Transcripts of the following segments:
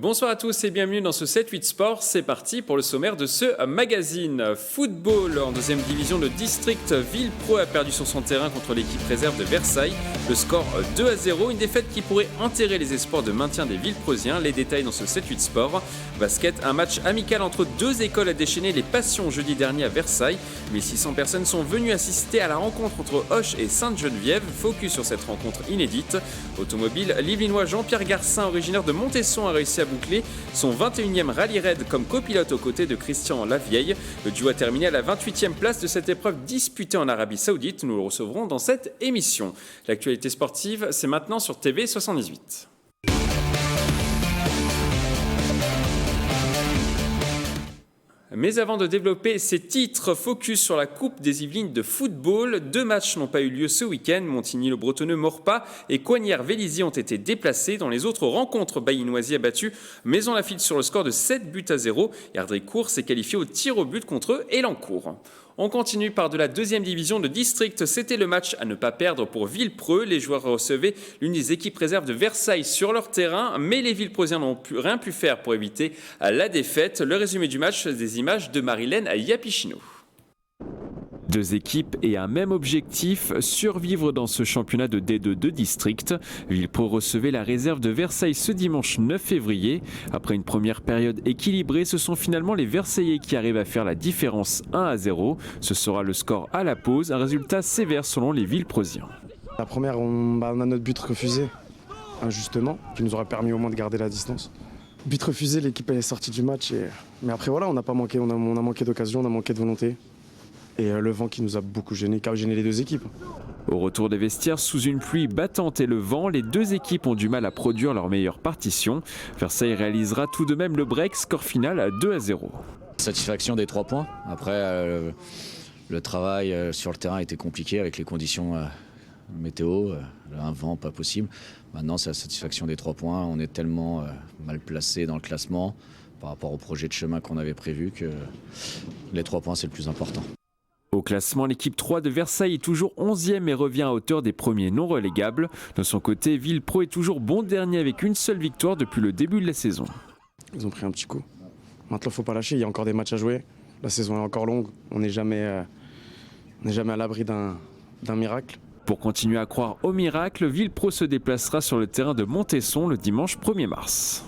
Bonsoir à tous et bienvenue dans ce 7-8 Sport. C'est parti pour le sommaire de ce magazine. Football en deuxième division, le district Villepro a perdu sur son terrain contre l'équipe réserve de Versailles. Le score 2-0, une défaite qui pourrait enterrer les espoirs de maintien des Villepreusiens. Les détails dans ce 7-8 Sport. Basket, un match amical entre deux écoles a déchaîné les passions jeudi dernier à Versailles. 1600 personnes sont venues assister à la rencontre entre Auch et Sainte-Geneviève. Focus sur cette rencontre inédite. Automobile, l'Yvelinois Jean-Pierre Garcin, originaire de Montesson, a réussi à boucler son 21e rallye raid comme copilote aux côtés de Christian Lavieille. Le duo a terminé à la 28e place de cette épreuve disputée en Arabie Saoudite. Nous le recevrons dans cette émission. L'actualité sportive, c'est maintenant sur TV 78. Mais avant de développer ces titres, focus sur la Coupe des Yvelines de football. 2 matchs n'ont pas eu lieu ce week-end. Montigny-le-Bretonneux-Maurepas et Coignères-Vélizy ont été déplacés. Dans les autres rencontres, Bailly-Noisy a battu Maison-Lafitte sur le score de 7-0. Erdrécourt s'est qualifié au tir au but contre Elancourt. On continue par de la deuxième division de district. C'était le match à ne pas perdre pour Villepreux. Les joueurs recevaient l'une des équipes réserves de Versailles sur leur terrain, mais les Villepreusiens n'ont rien pu faire pour éviter la défaite. Le résumé du match, des images de Marilène Yapichino. 2 équipes et un même objectif, survivre dans ce championnat de D2 de district. Villepreux recevait la réserve de Versailles ce dimanche 9 février. Après une première période équilibrée, ce sont finalement les Versaillais qui arrivent à faire la différence 1-0. Ce sera le score à la pause, un résultat sévère selon les Villepreusiens. La première, on a notre but refusé, injustement, qui nous aurait permis au moins de garder la distance. But refusé, l'équipe est sortie du match. Mais après voilà, on n'a pas manqué, on a manqué d'occasion, on a manqué de volonté. Et le vent qui nous a beaucoup gêné, qui a gêné les 2 équipes. Au retour des vestiaires, sous une pluie battante et le vent, les 2 équipes ont du mal à produire leur meilleure partition. Versailles réalisera tout de même le break, score final à 2-0. Satisfaction des 3 points. Après, le travail sur le terrain était compliqué avec les conditions météo, un vent pas possible. Maintenant, c'est la satisfaction des 3 points. On est tellement mal placé dans le classement par rapport au projet de chemin qu'on avait prévu que les 3 points, c'est le plus important. Au classement, l'équipe 3 de Versailles est toujours 11e et revient à hauteur des premiers non relégables. De son côté, Villepreux est toujours bon dernier avec une seule victoire depuis le début de la saison. Ils ont pris un petit coup. Maintenant, il ne faut pas lâcher, il y a encore des matchs à jouer. La saison est encore longue, on n'est jamais à l'abri d'un miracle. Pour continuer à croire au miracle, Villepreux se déplacera sur le terrain de Montesson le dimanche 1er mars.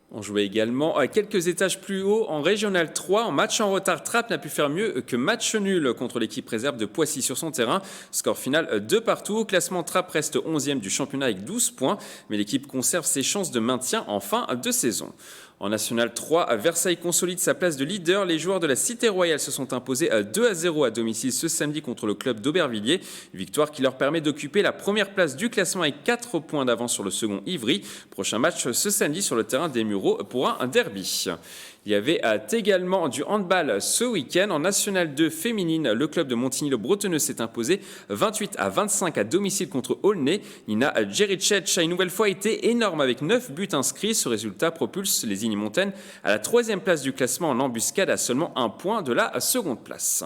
On jouait également à quelques étages plus haut en Régional 3. En match en retard, Trappes n'a pu faire mieux que match nul contre l'équipe réserve de Poissy sur son terrain. Score final 2-2. Au classement, Trappes reste 11e du championnat avec 12 points, mais l'équipe conserve ses chances de maintien en fin de saison. En National 3, Versailles consolide sa place de leader. Les joueurs de la Cité Royale se sont imposés 2-0 à domicile ce samedi contre le club d'Aubervilliers. Victoire qui leur permet d'occuper la première place du classement avec 4 points d'avance sur le second Ivry. Prochain match ce samedi sur le terrain des Mureaux pour un derby. Il y avait également du handball ce week-end. En National 2 féminine, le club de Montigny-le-Bretonneux s'est imposé 28-25 à domicile contre Aulnay. Nina Djericec a une nouvelle fois été énorme avec 9 buts inscrits. Ce résultat propulse les Igny-Montaigne à la 3e place du classement en embuscade à seulement 1 point de la seconde place.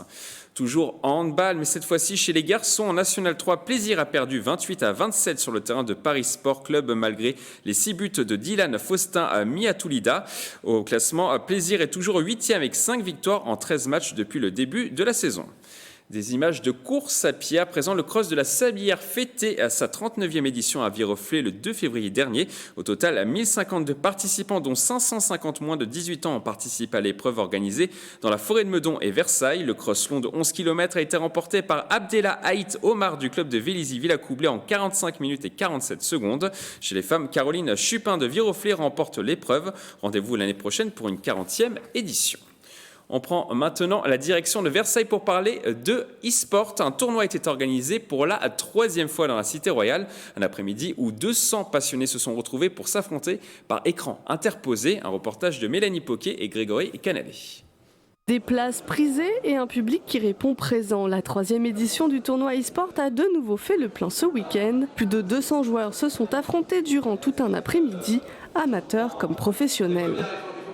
Toujours en handball, mais cette fois-ci chez les garçons, en National 3, Plaisir a perdu 28-27 sur le terrain de Paris Sport Club malgré les 6 buts de Dylan Faustin à Miatoulida. Au classement, Plaisir est toujours 8e avec 5 victoires en 13 matchs depuis le début de la saison. Des images de course à pied. À présent, le cross de la Sablière fêtait à sa 39e édition à Viroflay le 2 février dernier. Au total, 1052 participants, dont 550 moins de 18 ans, ont participé à l'épreuve organisée dans la forêt de Meudon et Versailles. Le cross long de 11 km a été remporté par Abdella Haït Omar du club de Vélizy-Villacoublay en 45 minutes et 47 secondes. Chez les femmes, Caroline Chupin de Viroflay remporte l'épreuve. Rendez-vous l'année prochaine pour une 40e édition. On prend maintenant la direction de Versailles pour parler de e-sport. Un tournoi était organisé pour la 3e fois dans la Cité Royale. Un après-midi où 200 passionnés se sont retrouvés pour s'affronter par écran interposé. Un reportage de Mélanie Poquet et Grégory Canalet. Des places prisées et un public qui répond présent. La 3e édition du tournoi e-sport a de nouveau fait le plein ce week-end. Plus de 200 joueurs se sont affrontés durant tout un après-midi, amateurs comme professionnels.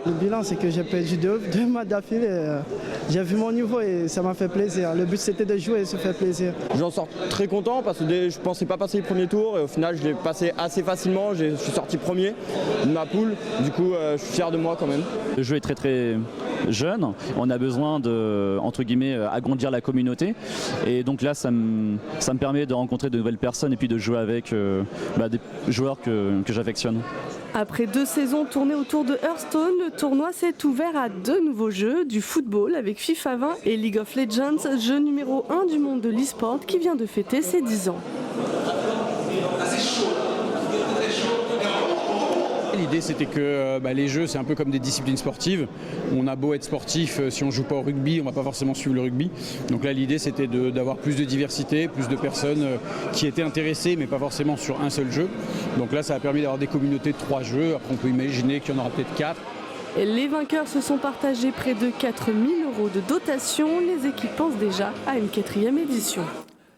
Le bilan, c'est que j'ai perdu deux matchs d'affilée. J'ai vu mon niveau et ça m'a fait plaisir. Le but, c'était de jouer et se faire plaisir. J'en sors très content parce que je ne pensais pas passer le premier tour et au final, je l'ai passé assez facilement. Je suis sorti premier de ma poule. Du coup, je suis fier de moi quand même. Le jeu est très très jeune. On a besoin de, entre guillemets, agrandir la communauté. Et donc là, ça me permet de rencontrer de nouvelles personnes et puis de jouer avec des joueurs que j'affectionne. Après 2 saisons tournées autour de Hearthstone, le tournoi s'est ouvert à 2 nouveaux jeux, du football avec FIFA 20 et League of Legends, jeu numéro 1 du monde de l'e-sport qui vient de fêter ses 10 ans. L'idée c'était que les jeux c'est un peu comme des disciplines sportives. On a beau être sportif, si on ne joue pas au rugby, on ne va pas forcément suivre le rugby. Donc là l'idée c'était d'avoir plus de diversité, plus de personnes qui étaient intéressées mais pas forcément sur un seul jeu. Donc là ça a permis d'avoir des communautés de 3 jeux, après on peut imaginer qu'il y en aura peut-être 4. Et les vainqueurs se sont partagés près de 4 000 € de dotation. Les équipes pensent déjà à une 4e édition.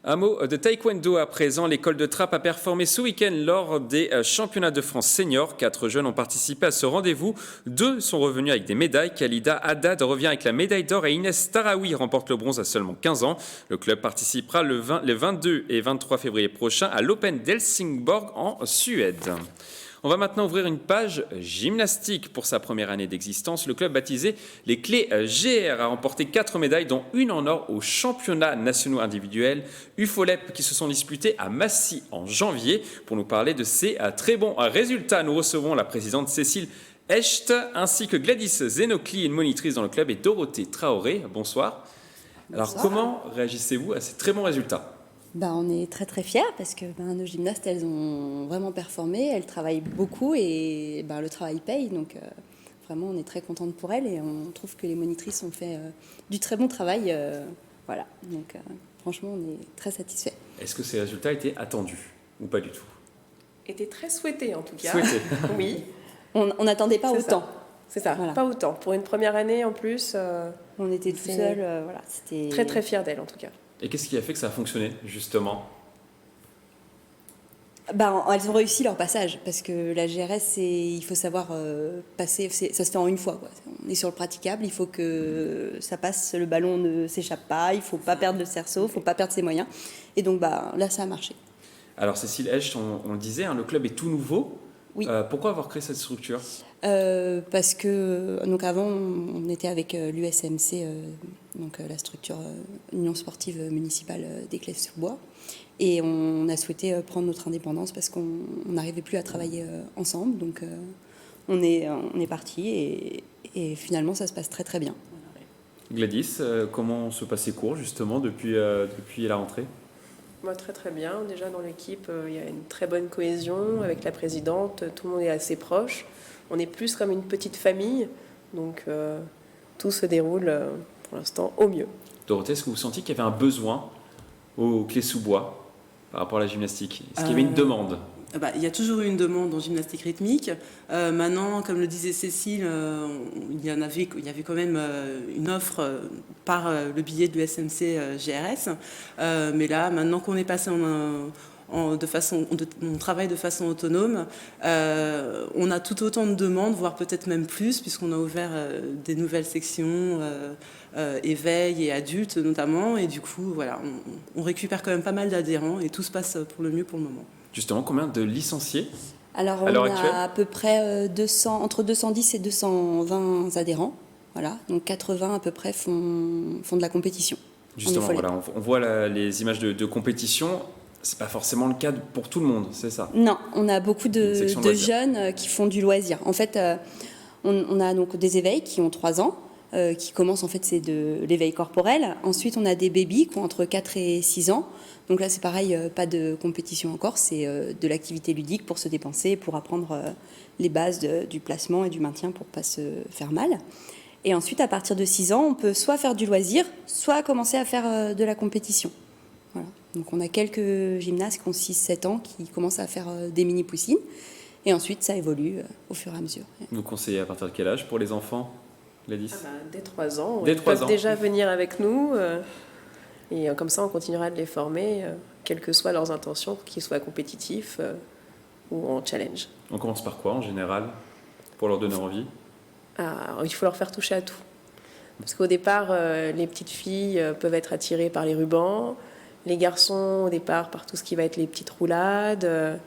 Un mot de taekwondo à présent. L'école de Trappes a performé ce week-end lors des championnats de France seniors. 4 jeunes ont participé à ce rendez-vous. 2 sont revenus avec des médailles. Khalida Haddad revient avec la médaille d'or et Inès Taraoui remporte le bronze à seulement 15 ans. Le club participera les 22 et 23 février prochains à l'Open d'Helsingborg en Suède. On va maintenant ouvrir une page gymnastique. Pour sa première année d'existence, le club baptisé Les Clés GR a remporté 4 médailles, dont une en or aux championnats nationaux individuels UFOLEP qui se sont disputés à Massy en janvier. Pour nous parler de ces très bons résultats, nous recevons la présidente Cécile Hecht ainsi que Gladys Zenokli, une monitrice dans le club, et Dorothée Traoré. Bonsoir. Alors, comment réagissez-vous à ces très bons résultats ? On est très très fiers parce que nos gymnastes, elles ont vraiment performé, elles travaillent beaucoup et le travail paye. Donc vraiment, on est très contente pour elles et on trouve que les monitrices ont fait du très bon travail. Voilà, donc franchement, on est très satisfaits. Est-ce que ces résultats étaient attendus ou pas du tout ? Étaient très souhaités en tout cas. Souhaités. Oui. On n'attendait pas autant. C'est ça, voilà. Pas autant. Pour une première année en plus. On était tout seuls, voilà. C'était très très fiers d'elles en tout cas. Et qu'est-ce qui a fait que ça a fonctionné, justement ? Elles ont réussi leur passage, parce que la GRS, il faut savoir passer, ça se fait en une fois, quoi. On est sur le praticable, il faut que ça passe, le ballon ne s'échappe pas, il ne faut pas perdre le cerceau, il ne faut pas perdre ses moyens. Et donc là, ça a marché. Alors Cécile Hecht, on le disait, le club est tout nouveau. Oui. Pourquoi avoir créé cette structure ? Parce que donc avant, on était avec l'USMC, la structure Union sportive municipale d'Éclès-sur-Bois, et on a souhaité prendre notre indépendance parce qu'on n'arrivait plus à travailler ensemble. Donc on est parti et finalement ça se passe très très bien. Gladys, comment se passent ces cours justement depuis la rentrée ? Moi, très très bien. Déjà dans l'équipe, il y a une très bonne cohésion avec la présidente. Tout le monde est assez proche. On est plus comme une petite famille. Donc tout se déroule pour l'instant au mieux. Dorothée, est-ce que vous sentiez qu'il y avait un besoin aux Clés-sous-Bois par rapport à la gymnastique ? Est-ce qu'il y avait une demande ? Il y a toujours eu une demande en gymnastique rythmique. Maintenant, comme le disait Cécile, il y avait quand même une offre par le biais de l'USMC GRS. Mais là, maintenant qu'on est passé on travaille de façon autonome, on a tout autant de demandes, voire peut-être même plus, puisqu'on a ouvert des nouvelles sections, éveil et adultes notamment. Et du coup, voilà, on récupère quand même pas mal d'adhérents et tout se passe pour le mieux pour le moment. Justement, combien de licenciés ? Alors, on a à peu près entre 210 et 220 adhérents. Voilà. Donc 80 à peu près font de la compétition. Justement, voilà, on voit les images de compétition. C'est pas forcément le cas pour tout le monde, c'est ça ? Non, on a beaucoup de jeunes qui font du loisir. En fait, on a donc des éveils qui ont 3 ans, qui commencent, en fait, c'est de l'éveil corporel. Ensuite, on a des bébés qui ont entre 4 et 6 ans. Donc là, c'est pareil, pas de compétition encore, c'est de l'activité ludique pour se dépenser, pour apprendre les bases du placement et du maintien pour ne pas se faire mal. Et ensuite, à partir de 6 ans, on peut soit faire du loisir, soit commencer à faire de la compétition. Voilà. Donc on a quelques gymnastes qui ont 6-7 ans qui commencent à faire des mini-poussines. Et ensuite, ça évolue au fur et à mesure. Vous conseillez à partir de quel âge pour les enfants, Gladys ? Dès 3 ans. Dès Ils 3 peuvent ans. déjà venir avec nous. Et comme ça, on continuera de les former, quelles que soient leurs intentions, qu'ils soient compétitifs ou en challenge. On commence par quoi en général, pour leur donner envie ? il faut leur faire toucher à tout. Parce qu'au départ, les petites filles peuvent être attirées par les rubans, les garçons au départ par tout ce qui va être les petites roulades.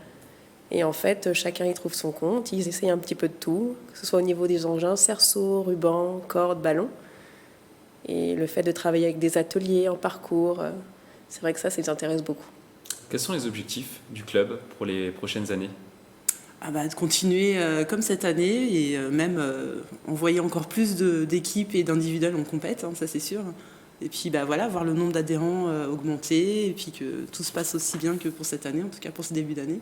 Et en fait, chacun y trouve son compte. Ils essayent un petit peu de tout, que ce soit au niveau des engins, cerceaux, rubans, cordes, ballons. Et le fait de travailler avec des ateliers en parcours, c'est vrai que ça les intéresse beaucoup. Quels sont les objectifs du club pour les prochaines années ? De continuer comme cette année et même envoyer encore plus d'équipes et d'individuels en compète, ça c'est sûr. Et puis voir le nombre d'adhérents augmenter et puis que tout se passe aussi bien que pour cette année, en tout cas pour ce début d'année.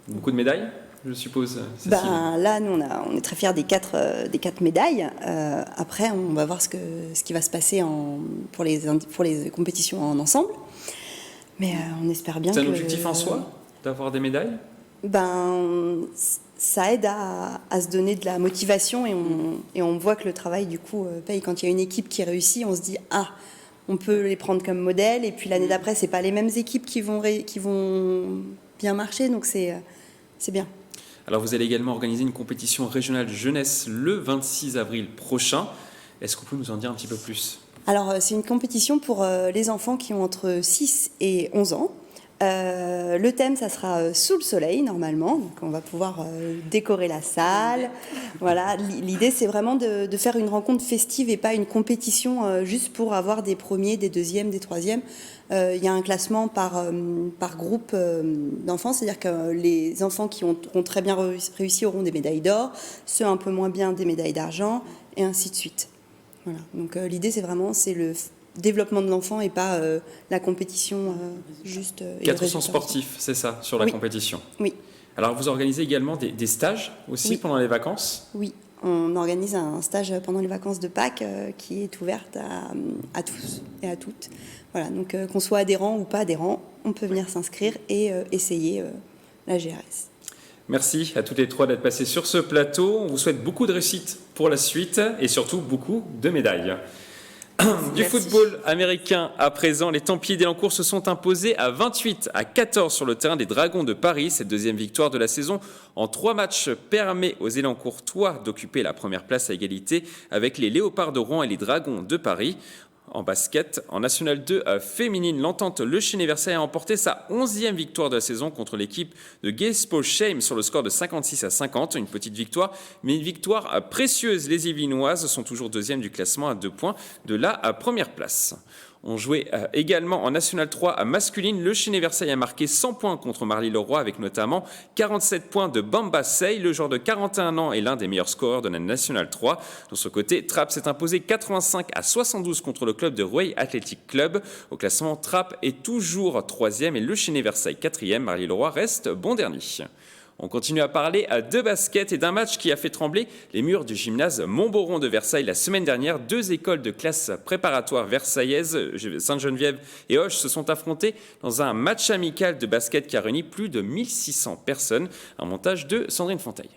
Beaucoup de médailles, je suppose, Cécile. Là, nous, on est très fiers des quatre médailles. Après, on va voir ce qui va se passer pour les compétitions en ensemble. Mais on espère bien que... C'est un objectif en soi, d'avoir des médailles ? Ça aide à se donner de la motivation et on voit que le travail, du coup, paye. Quand il y a une équipe qui réussit, on se dit « Ah, on peut les prendre comme modèle. » Et puis l'année d'après, c'est pas les mêmes équipes qui vont bien marcher. Donc c'est bien. Alors vous allez également organiser une compétition régionale jeunesse le 26 avril prochain. Est-ce que vous pouvez nous en dire un petit peu plus ? Alors c'est une compétition pour les enfants qui ont entre 6 et 11 ans. Le thème, ça sera sous le soleil normalement, donc on va pouvoir décorer la salle. Voilà, l'idée c'est vraiment de faire une rencontre festive et pas une compétition juste pour avoir des premiers, des deuxièmes, des troisièmes. Il y a un classement par groupe d'enfants, c'est-à-dire que les enfants qui ont très bien réussi auront des médailles d'or, ceux un peu moins bien des médailles d'argent, et ainsi de suite. Voilà. Donc l'idée c'est le développement de l'enfant et pas la compétition juste... 400 sportifs, c'est ça, sur la compétition. Oui. Alors vous organisez également des stages aussi pendant les vacances ? Oui, on organise un stage pendant les vacances de Pâques qui est ouverte à tous et à toutes. Voilà, donc qu'on soit adhérent ou pas adhérent, on peut venir s'inscrire et essayer la GRS. Merci à toutes les trois d'être passées sur ce plateau. On vous souhaite beaucoup de réussite pour la suite et surtout beaucoup de médailles. Du football américain à présent, les Templiers d'Élancourt se sont imposés à 28-14 sur le terrain des Dragons de Paris. Cette deuxième victoire de la saison en 3 matchs permet aux Élancourtois d'occuper la première place à égalité avec les Léopards de Rouen et les Dragons de Paris. En basket, en National 2 féminine, l'entente Le Chesnay-Versailles a emporté sa 11e victoire de la saison contre l'équipe de Gaspé-Shame sur le score de 56-50. Une petite victoire, mais une victoire précieuse. Les Yvelinoises sont toujours deuxièmes du classement à 2 points de la première place. On jouait également en National 3 masculine. Le Chesnay-Versailles a marqué 100 points contre Marly-le-Roi avec notamment 47 points de Bamba Sey. Le joueur de 41 ans est l'un des meilleurs scoreurs de la National 3. De son côté, Trappes s'est imposé 85-72 contre le club de Rueil Athletic Club. Au classement, Trappes est toujours 3e et le Chesnay-Versailles 4e. Marly-le-Roi reste bon dernier. On continue à parler de basket et d'un match qui a fait trembler les murs du gymnase Montboron de Versailles la semaine dernière. 2 écoles de classe préparatoire versaillaises, Sainte-Geneviève et Auch, se sont affrontées dans un match amical de basket qui a réuni plus de 1600 personnes. Un montage de Sandrine Fontaine.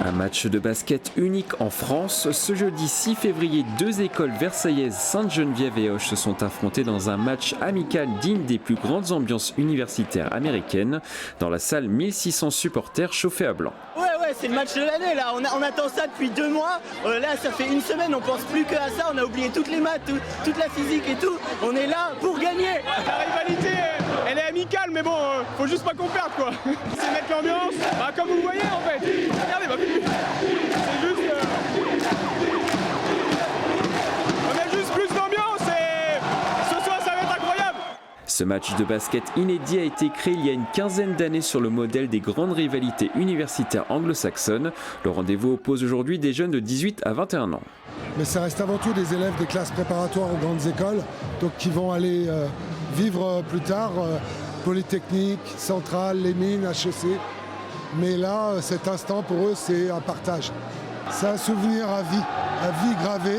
Un match de basket unique en France. Ce jeudi 6 février, 2 écoles versaillaises, Sainte-Geneviève et Auch, se sont affrontées dans un match amical digne des plus grandes ambiances universitaires américaines. Dans la salle, 1600 supporters chauffés à blanc. Ouais, c'est le match de l'année là. On attend ça depuis 2 mois. Là, ça fait 1 semaine, on pense plus que à ça. On a oublié toutes les maths, toute la physique et tout. On est là pour gagner. La rivalité, elle est amicale, mais bon, faut juste pas qu'on perde quoi. C'est mettre l'ambiance, comme vous le voyez en fait. Regardez, c'est juste. On met juste plus d'ambiance et ce soir ça va être incroyable. Ce match de basket inédit a été créé il y a une quinzaine d'années sur le modèle des grandes rivalités universitaires anglo-saxonnes. Le rendez-vous oppose aujourd'hui des jeunes de 18 à 21 ans. Mais ça reste avant tout des élèves des classes préparatoires aux grandes écoles, donc qui vont aller vivre plus tard Polytechnique, Centrale, les mines, HEC. Mais là, cet instant pour eux, c'est un partage. C'est un souvenir à vie gravé.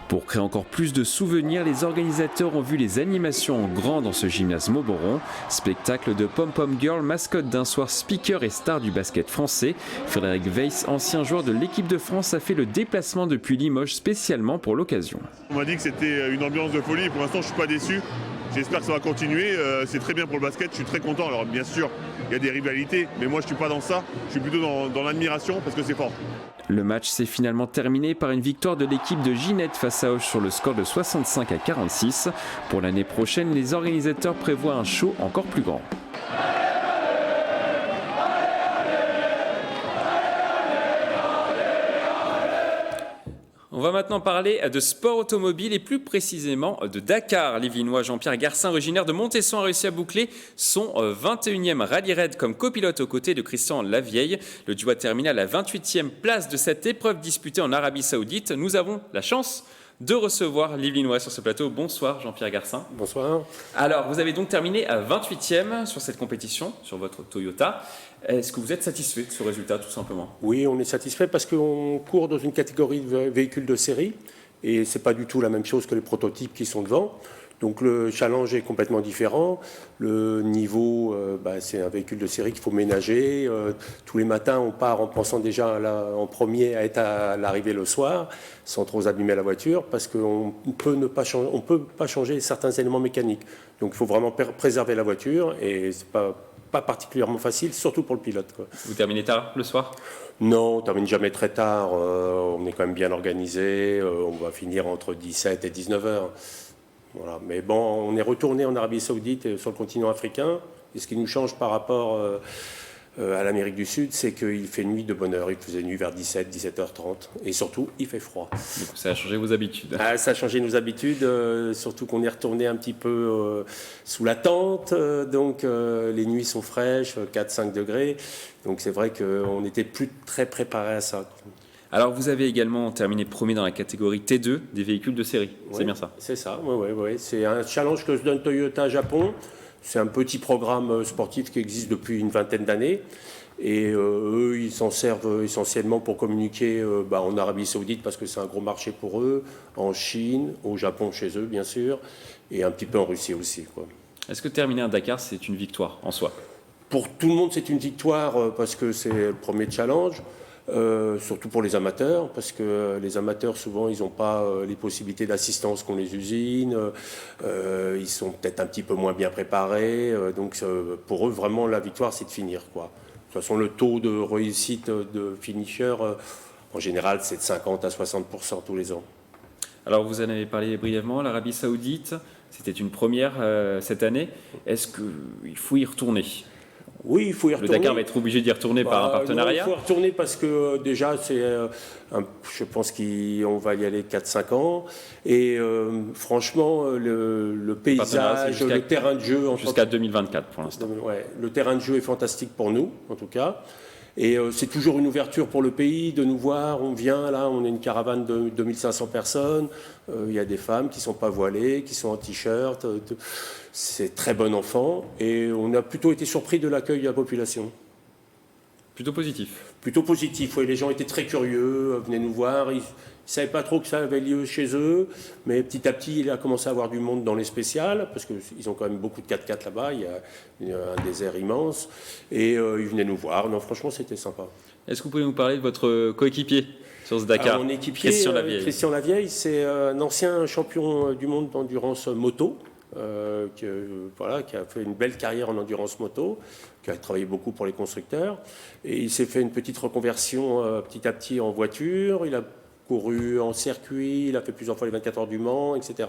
Pour créer encore plus de souvenirs, les organisateurs ont vu les animations en grand dans ce gymnase Montboron. Spectacle de Pom-Pom Girl, mascotte d'un soir speaker et star du basket français. Frédéric Weiss, ancien joueur de l'équipe de France, a fait le déplacement depuis Limoges spécialement pour l'occasion. On m'a dit que c'était une ambiance de folie. Pour l'instant, je ne suis pas déçu. J'espère que ça va continuer. C'est très bien pour le basket, je suis très content. Alors bien sûr, il y a des rivalités, mais moi je ne suis pas dans ça. Je suis plutôt dans l'admiration parce que c'est fort. Le match s'est finalement terminé par une victoire de l'équipe de Ginette face à Auch sur le score de 65-46. Pour l'année prochaine, les organisateurs prévoient un show encore plus grand. On va maintenant parler de sport automobile et plus précisément de Dakar. L'Yvelinois Jean-Pierre Garcin, originaire de Montesson, a réussi à boucler son 21e rallye raid comme copilote aux côtés de Christian Lavieille. Le duo a terminé à la 28e place de cette épreuve disputée en Arabie Saoudite. Nous avons la chance de recevoir l'Yvelinois sur ce plateau. Bonsoir Jean-Pierre Garcin. Bonsoir. Alors, vous avez donc terminé à 28e sur cette compétition, sur votre Toyota. Est-ce que vous êtes satisfait de ce résultat, tout simplement? Oui, on est satisfait parce qu'on court dans une catégorie de véhicules de série et ce n'est pas du tout la même chose que les prototypes qui sont devant. Donc le challenge est complètement différent. Le niveau, c'est un véhicule de série qu'il faut ménager. Tous les matins, on part en pensant déjà en premier à être à l'arrivée le soir, sans trop abîmer la voiture, parce qu'on peut pas changer certains éléments mécaniques. Donc il faut vraiment préserver la voiture et c'est pas particulièrement facile, surtout pour le pilote, quoi. Vous terminez tard le soir? Non, on ne termine jamais très tard. On est quand même bien organisé. On va finir entre 17 et 19 heures. Voilà. Mais bon, on est retourné en Arabie Saoudite et sur le continent africain. Et ce qui nous change par rapport à l'Amérique du Sud, c'est qu'il fait nuit de bonne heure. Il faisait nuit vers 17h30. Et surtout, il fait froid. Du coup, ça a changé vos habitudes. Ça a changé nos habitudes, surtout qu'on est retourné un petit peu sous la tente. Donc, les nuits sont fraîches, 4-5 degrés. Donc, c'est vrai qu'on n'était plus très préparé à ça. Alors, vous avez également terminé premier dans la catégorie T2 des véhicules de série. C'est bien ça? C'est ça, oui. C'est un challenge que se donne Toyota Japon. C'est un petit programme sportif qui existe depuis une vingtaine d'années. Et eux, ils s'en servent essentiellement pour communiquer en Arabie Saoudite parce que c'est un gros marché pour eux, en Chine, au Japon chez eux, bien sûr, et un petit peu en Russie aussi, quoi. Est-ce que terminer un Dakar, c'est une victoire en soi? Pour tout le monde, c'est une victoire parce que c'est le premier challenge. Surtout pour les amateurs, parce que les amateurs, souvent, ils n'ont pas les possibilités d'assistance qu'ont les usines, ils sont peut-être un petit peu moins bien préparés, donc pour eux, vraiment, la victoire, c'est de finir, quoi. De toute façon, le taux de réussite de finisher, en général, c'est de 50 à 60% tous les ans. Alors, vous en avez parlé brièvement, l'Arabie Saoudite, c'était une première cette année. Est-ce qu'il faut y retourner? Oui, il faut y retourner. Le Dakar va être obligé d'y retourner par un partenariat? Non, il faut y retourner parce que déjà, je pense qu'on va y aller 4-5 ans. Et franchement, le paysage, le terrain de jeu... Jusqu'à 2024 pour l'instant. Ouais, le terrain de jeu est fantastique pour nous, en tout cas. Et c'est toujours une ouverture pour le pays de nous voir. On vient là, on est une caravane de 2500 personnes. Il y a des femmes qui ne sont pas voilées, qui sont en t-shirt. C'est très bon enfant. Et on a plutôt été surpris de l'accueil de la population. Plutôt positif? Plutôt positif, oui. Les gens étaient très curieux, venaient nous voir. Ils ne savaient pas trop que ça avait lieu chez eux. Mais petit à petit, il a commencé à avoir du monde dans les spéciales, parce qu'ils ont quand même beaucoup de 4x4 là-bas. Il y a un désert immense. Et ils venaient nous voir. Non, franchement, c'était sympa. Est-ce que vous pouvez nous parler de votre coéquipier sur ce Dakar? Mon équipier, Christian Lavieille, c'est un ancien champion du monde d'endurance moto. Qui a fait une belle carrière en endurance moto, qui a travaillé beaucoup pour les constructeurs. Et il s'est fait une petite reconversion petit à petit en voiture. Il a couru en circuit, il a fait plusieurs fois les 24 heures du Mans, etc.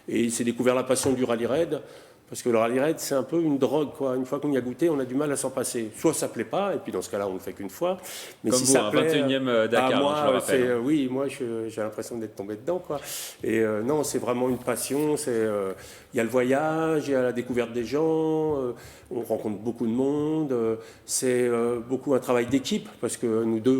Et il s'est découvert la passion du rallye raid. Parce que le rallye raid, c'est un peu une drogue, quoi. Une fois qu'on y a goûté, on a du mal à s'en passer. Soit ça ne plaît pas, et puis dans ce cas-là, on ne le fait qu'une fois. Mais comme si vous, ça plaît, 21e Dakar, moi, je le rappelle. Oui, moi, j'ai l'impression d'être tombé dedans, quoi. Et non, c'est vraiment une passion. Il y a le voyage, il y a la découverte des gens, on rencontre beaucoup de monde. C'est beaucoup un travail d'équipe, parce que nous deux,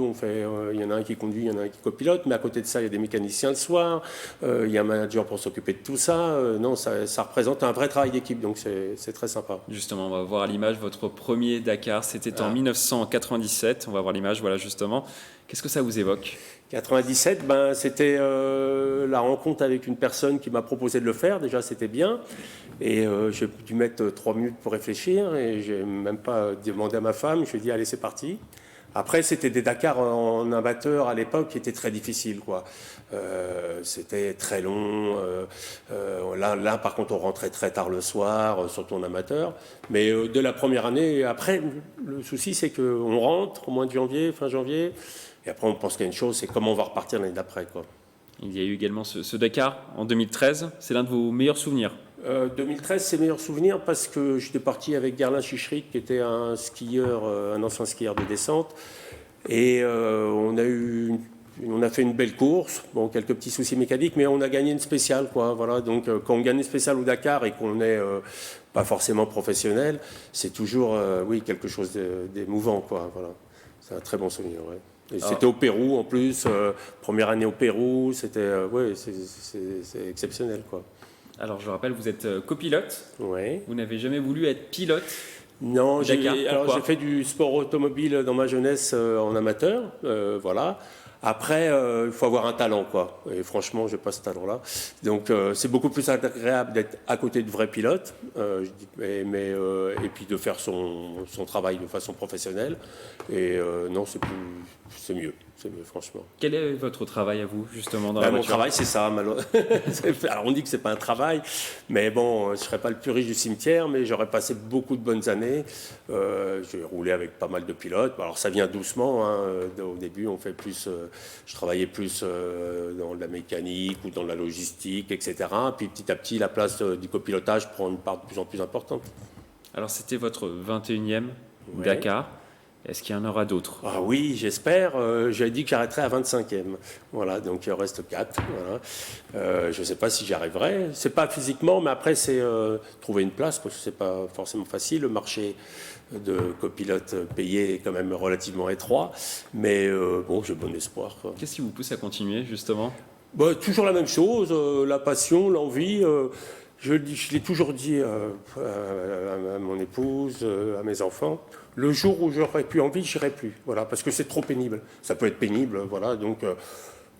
il y en a un qui conduit, il y en a un qui copilote, mais à côté de ça, il y a des mécaniciens le soir, il y a un manager pour s'occuper de tout ça. Non, ça représente un vrai travail d'équipe. Donc c'est très sympa. Justement, on va voir à l'image votre premier Dakar, c'était en 1997, on va voir l'image, voilà justement. Qu'est-ce que ça vous évoque? 97, c'était la rencontre avec une personne qui m'a proposé de le faire, déjà c'était bien. Et j'ai dû mettre 3 minutes pour réfléchir et j'ai même pas demandé à ma femme, je lui ai dit allez c'est parti. Après, c'était des Dakar en amateur à l'époque qui étaient très difficiles, quoi. C'était très long. Là, par contre, on rentrait très tard le soir, surtout en amateur. Mais de la première année, après, le souci, c'est qu'on rentre au mois de janvier, fin janvier, et après, on pense qu'il y a une chose, c'est comment on va repartir l'année d'après, quoi. Il y a eu également ce Dakar en 2013. C'est l'un de vos meilleurs souvenirs? 2013, c'est meilleur souvenir parce que j'étais parti avec Gerlin Chichrik, qui était un skieur, un ancien skieur de descente. Et on a fait une belle course, bon, quelques petits soucis mécaniques, mais on a gagné une spéciale, quoi. Voilà. Donc quand on gagne une spéciale au Dakar et qu'on n'est pas forcément professionnel, c'est toujours quelque chose d'émouvant, quoi. Voilà. C'est un très bon souvenir, ouais. Et c'était au Pérou en plus, première année au Pérou, c'était c'est exceptionnel, quoi. Alors je rappelle, vous êtes copilote. Ouais. Vous n'avez jamais voulu être pilote? Non, j'ai fait du sport automobile dans ma jeunesse en amateur, voilà. Après, il faut avoir un talent, quoi. Et franchement, je n'ai pas ce talent-là. Donc, c'est beaucoup plus agréable d'être à côté de vrais pilotes, et puis de faire son travail de façon professionnelle. Et non, c'est mieux. C'est mieux, franchement. Quel est votre travail à vous, justement, dans la voiture? Mon travail, c'est ça. Alors, on dit que c'est pas un travail, mais bon, je serais pas le plus riche du cimetière, mais j'aurais passé beaucoup de bonnes années. J'ai roulé avec pas mal de pilotes. Alors, ça vient doucement. Hein. Au début, je travaillais plus dans la mécanique ou dans la logistique, etc. Puis, petit à petit, la place du copilotage prend une part de plus en plus importante. Alors, c'était votre 21e Dakar. Est-ce qu'il y en aura d'autres? Ah oui, j'espère. J'avais dit que j'arrêterais à 25e. Voilà, donc il en reste 4. Voilà. Je ne sais pas si j'y arriverai. Ce n'est pas physiquement, mais après, c'est trouver une place, parce que ce n'est pas forcément facile. Le marché de copilote payé est quand même relativement étroit. Mais bon, j'ai bon espoir, quoi. Qu'est-ce qui vous pousse à continuer, justement? Toujours la même chose, la passion, l'envie. Je l'ai toujours dit à mon épouse, à mes enfants. Le jour où j'aurais plus envie, j'irai plus. Voilà, parce que c'est trop pénible. Ça peut être pénible, voilà. Donc, il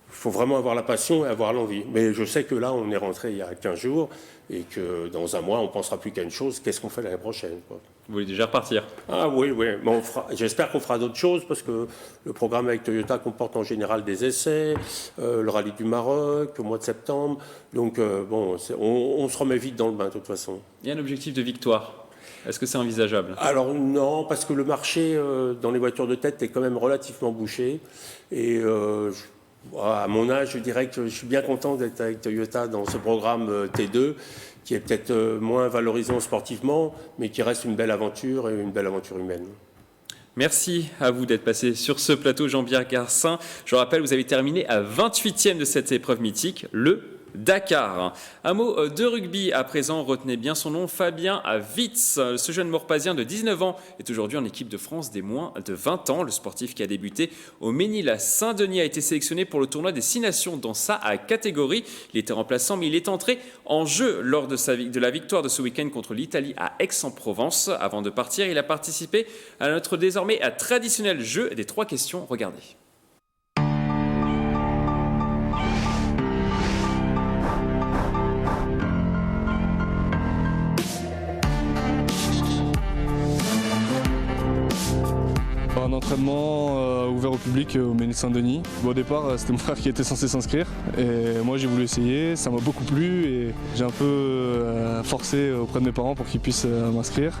faut vraiment avoir la passion et avoir l'envie. Mais je sais que là, on est rentré il y a 15 jours et que dans un mois, on ne pensera plus qu'à une chose. Qu'est-ce qu'on fait l'année prochaine, quoi. Vous voulez déjà repartir? Ah oui. Mais j'espère qu'on fera d'autres choses parce que le programme avec Toyota comporte en général des essais, le rallye du Maroc au mois de septembre. Donc, on se remet vite dans le bain, de toute façon. Il y a un objectif de victoire. Est-ce que c'est envisageable? Alors non, parce que le marché dans les voitures de tête est quand même relativement bouché. Et à mon âge, je dirais que je suis bien content d'être avec Toyota dans ce programme T2, qui est peut-être moins valorisant sportivement, mais qui reste une belle aventure et une belle aventure humaine. Merci à vous d'être passé sur ce plateau, Jean-Pierre Garcin. Je rappelle, vous avez terminé à 28e de cette épreuve mythique, le Dakar. Un mot de rugby à présent, retenez bien son nom, Fabien Witz. Ce jeune Maurepas de 19 ans est aujourd'hui en équipe de France des moins de 20 ans. Le sportif qui a débuté au Mesnil-Saint-Denis a été sélectionné pour le tournoi des 6 nations dans sa catégorie. Il était remplaçant, mais il est entré en jeu lors de la victoire de ce week-end contre l'Italie à Aix-en-Provence. Avant de partir, il a participé à notre désormais traditionnel jeu des 3 questions. Regardez. Un entraînement ouvert au public au Mesnil-Saint-Denis. Au départ, c'était mon frère qui était censé s'inscrire et moi j'ai voulu essayer, ça m'a beaucoup plu et j'ai un peu forcé auprès de mes parents pour qu'ils puissent m'inscrire.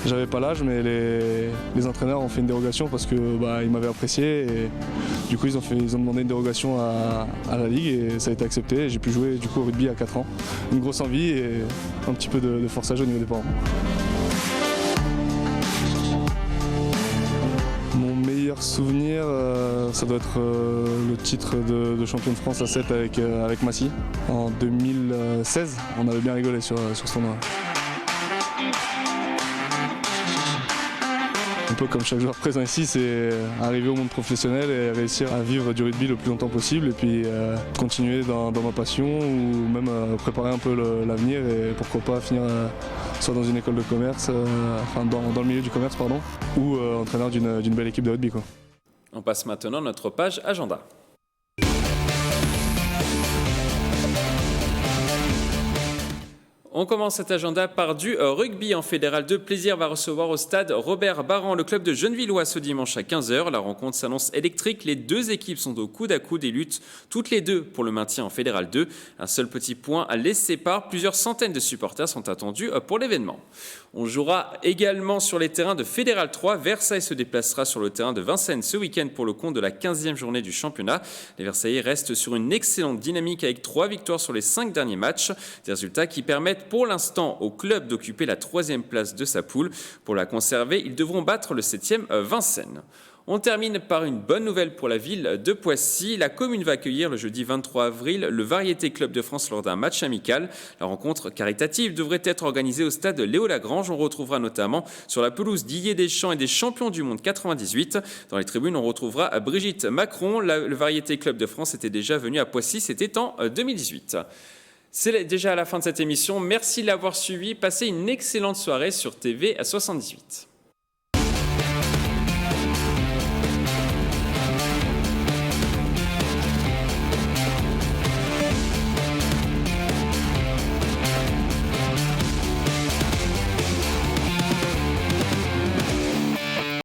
J'avais pas l'âge, mais les entraîneurs ont fait une dérogation parce qu'ils m'avaient apprécié et du coup ils ont demandé une dérogation à la Ligue et ça a été accepté et j'ai pu jouer du coup au rugby à 4 ans. Une grosse envie et un petit peu de forçage au niveau des parents. Souvenir, ça doit être le titre de champion de France à 7 avec Massy. En 2016, on avait bien rigolé sur ce tournoi. Un peu comme chaque joueur présent ici, c'est arriver au monde professionnel et réussir à vivre du rugby le plus longtemps possible et puis continuer dans ma passion ou même préparer un peu l'avenir et pourquoi pas finir soit dans une école de commerce, dans le milieu du commerce, pardon, ou entraîneur d'une belle équipe de rugby, quoi. On passe maintenant à notre page agenda. On commence cet agenda par du rugby en Fédéral 2. Plaisir va recevoir au stade Robert Barran le club de Gennevillois ce dimanche à 15h. La rencontre s'annonce électrique. Les deux équipes sont au coude à coude et luttent toutes les deux pour le maintien en Fédéral 2. Un seul petit point les sépare. Plusieurs centaines de supporters sont attendus pour l'événement. On jouera également sur les terrains de Fédéral 3. Versailles se déplacera sur le terrain de Vincennes ce week-end pour le compte de la 15e journée du championnat. Les Versaillais restent sur une excellente dynamique avec 3 victoires sur les 5 derniers matchs. Des résultats qui permettent pour l'instant au club d'occuper la 3e place de sa poule. Pour la conserver, ils devront battre le 7e Vincennes. On termine par une bonne nouvelle pour la ville de Poissy. La commune va accueillir le jeudi 23 avril le Variété Club de France lors d'un match amical. La rencontre caritative devrait être organisée au stade Léo Lagrange. On retrouvera notamment sur la pelouse Didier Deschamps et des champions du monde 98. Dans les tribunes, on retrouvera Brigitte Macron. Le Variété Club de France était déjà venu à Poissy, c'était en 2018. C'est déjà à la fin de cette émission. Merci de l'avoir suivi. Passez une excellente soirée sur TV 78.